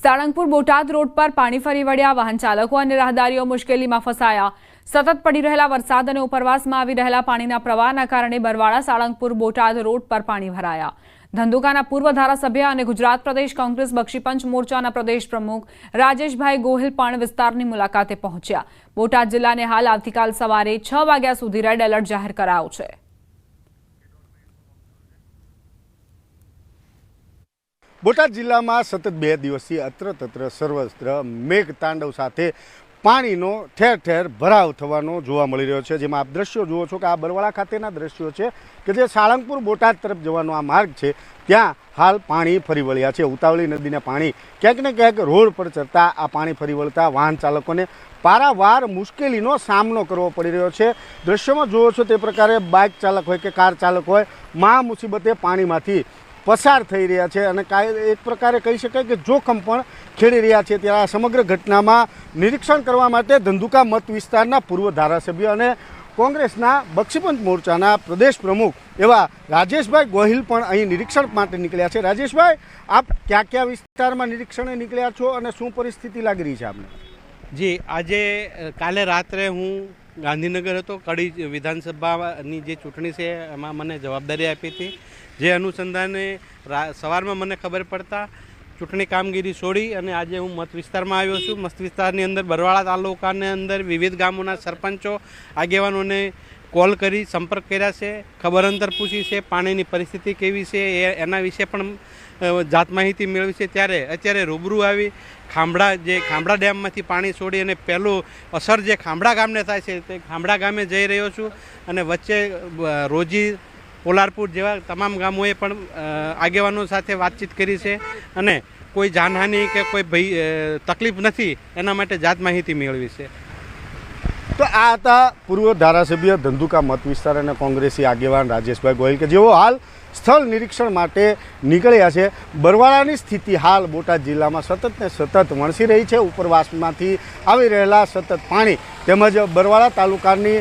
Salangpur Botad road પર પાણી ફરી વળ્યા। વાહન ચાલકો અને રાહદારીઓ મુશ્કેલીમાં ફસાયા। સતત પડી રહેલા વરસાદ અને ઉપરવાસમાં આવી રહેલા પાણીના પ્રવાહના કારણે બરવાળા સાળંગપુર બોટાદ રોડ પર પાણી ભરાયા। ધંધુકાના પૂર્વ ધારાસભ્ય અને ગુજરાત પ્રદેશ કોંગ્રેસ બક્ષીપંચ મોરચાના પ્રદેશ પ્રમુખ રાજેશભાઈ ગોહિલ પણ વિસ્તારની મુલાકાતે પહોંચ્યા। બોટાદ જિલ્લાને હાલ આવતીકાલ સવારે 6 વાગ્યા સુધી રેડ એલર્ટ જાહેર કરાયો છે। બોટાદ જિલ્લામાં સતત 2 દિવસથી અત્ર સર્વત્ર મેઘતાંડવ સાથે પાણીનો ઠેર ઠેર ભરાવ થવાનો જોવા મળી રહ્યો છે। જેમાં આપ દ્રશ્યો જુઓ છો કે આ બરવાળા ખાતેના દ્રશ્યો છે કે જે સાળંગપુર બોટાદ તરફ જવાનો આ માર્ગ છે, ત્યાં હાલ પાણી ફરી વળ્યા છે। ઉતાવળી નદીના પાણી ક્યાંક ને ક્યાંક રોડ પર ચડતા આ પાણી ફરી વળતા વાહન ચાલકોને પારાવાર મુશ્કેલીનો સામનો કરવો પડી રહ્યો છે। દ્રશ્યોમાં જુઓ છો તે પ્રકારે બાઇક ચાલક હોય કે કાર ચાલક હોય, મહા મુસીબતે પાણીમાંથી પસાર થઈ રહ્યા છે અને એક પ્રકારે કહી શકાય કે જોખમ પણ ખેડી રહ્યા છે। ત્યારે આ સમગ્ર ઘટનામાં નિરીક્ષણ કરવા માટે ધંધુકા મત વિસ્તારના પૂર્વ ધારાસભ્ય અને કોંગ્રેસના બક્ષીપંચ મોરચાના પ્રદેશ પ્રમુખ એવા રાજેશભાઈ ગોહિલ પણ અહીં નિરીક્ષણ માટે નીકળ્યા છે। રાજેશભાઈ, આપ કયા વિસ્તારમાં નિરીક્ષણે નીકળ્યા છો અને શું પરિસ્થિતિ લાગી રહી છે આપને? જી, આજે કાલે રાત્રે હું ગાંધીનગર હતો। કડી વિધાનસભાની જે ચૂંટણી છે એમાં મને જવાબદારી આપી હતી, જે અનુસંધાને સવારમાં મને ખબર પડતા ચૂંટણી કામગીરી છોડી અને આજે હું મત વિસ્તારમાં આવ્યો છું। મત વિસ્તારની અંદર બરવાળા તાલુકાની અંદર વિવિધ ગામોના સરપંચો આગેવાનોને કોલ કરી સંપર્ક કર્યા છે, ખબર અંતર પૂછી છે, પાણીની પરિસ્થિતિ કેવી છે એના વિશે પણ જાત માહિતી મેળવી છે। ત્યારે અત્યારે રૂબરૂ આવી ખાંભડા ડેમમાંથી પાણી છોડી અને પહેલું અસર જે ખાંભડા ગામને થાય છે તે ખાંભડા ગામે જઈ રહ્યો છું અને વચ્ચે રોજી પોલારપુર જેવા તમામ ગામોએ પણ આગેવાનો સાથે વાતચીત કરી છે અને કોઈ જાનહાનિ કે કોઈ તકલીફ નથી એના માટે જાત માહિતી મેળવી છે। તો આ હતા પૂર્વ ધારાસભ્ય ધંધુકા મત વિસ્તાર અને કોંગ્રેસી આગેવાન રાજેશભાઈ ગોહિલ કે જેઓ હાલ સ્થળ નિરીક્ષણ માટે નીકળ્યા છે। બરવાળાની સ્થિતિ હાલ બોટાદ જિલ્લામાં સતત ને સતત વણસી રહી છે। ઉપરવાસમાંથી આવી રહેલા સતત પાણી તેમજ બરવાળા તાલુકાની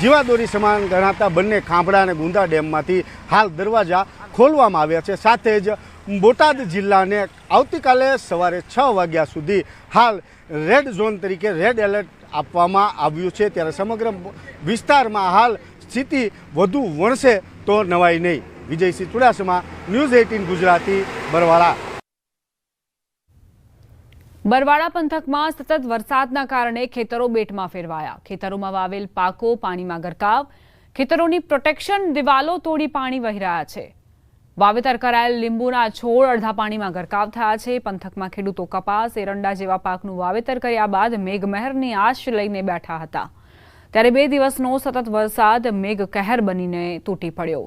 જીવાદોરી સમાન ગણાતા બંને ખાંભડા અને ગુંદા ડેમમાંથી હાલ દરવાજા ખોલવામાં આવ્યા છે। સાથે જ બોટાદ જિલ્લાને આવતીકાલે સવારે 6 વાગ્યા સુધી હાલ રેડ ઝોન તરીકે રેડ એલર્ટ આપવામાં આવ્યું છે। ત્યારે સમગ્ર વિસ્તારમાં હાલ સ્થિતિ વધુ વણસે તો નવાઈ નહીં। વિજયસિંહ ચુડાસમા, ન્યૂઝ 18 ગુજરાતી, બરવાળા। બરવાળા પંથકમાં સતત વરસાદના કારણે ખેતરો બેટમાં ફેરવાયા। ખેતરોમાં વાવેલ પાકો પાણીમાં ગરકાવ। ખેતરોની પ્રોટેક્શન દિવાલો તોડી પાણી વહી રહ્યા છે। વાવેતર કરાયેલ લીંબુના છોડ અડધા પાણીમાં ગરકાવ થયા છે। પંથકમાં ખેડૂતો કપાસ, એરંડા જેવા પાકનું વાવેતર કર્યા બાદ મેઘમહેરની આશ લઈને બેઠા હતા, ત્યારે 2 દિવસનો સતત વરસાદ મેઘકહેર બનીને તૂટી પડ્યો।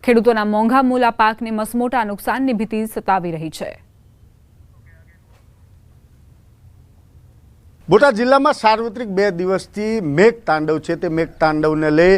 ખેડૂતોના મોંઘા મૂલા પાકને મસમોટા નુકસાનની ભીતિ સતાવી રહી છે। બોટાદ જિલ્લામાં સાર્વત્રિક 2 દિવસથી મેઘતાંડવ છે તે મેઘતાંડવને લઈ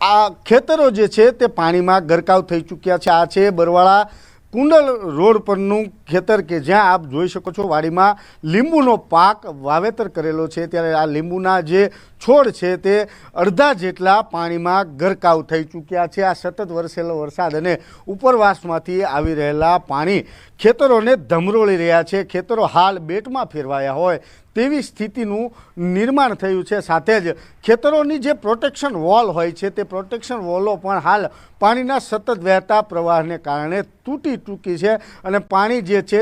આ ખેતરો જે છે તે પાણીમાં ગરકાવ થઈ ચૂક્યા છે। આ છે બરવાળા કુંડલ રોડ પરનું ખેતર કે જ્યાં આપ જોઈ શકો છો વાડીમાં લીંબુનો પાક વાવેતર કરેલો છે, ત્યારે આ લીંબુના જે છોડ છે તે અડધા જેટલા પાણીમાં ગરકાવ થઈ ચૂક્યા છે। આ સતત વરસેલો વરસાદ અને ઉપરવાસમાંથી આવી રહેલા પાણી ખેતરોને ધમરોળી રહ્યા છે। ખેતરો હાલ બેટમાં ફેરવાયા હોય તેવી સ્થિતિનું નિર્માણ થયું છે। સાથે જ ખેતરોની જે પ્રોટેક્શન વોલ હોય છે તે પ્રોટેક્શન વોલો પણ હાલ પાણીના સતત વહેતા પ્રવાહને કારણે તૂટી ચૂકી છે અને પાણી જે છે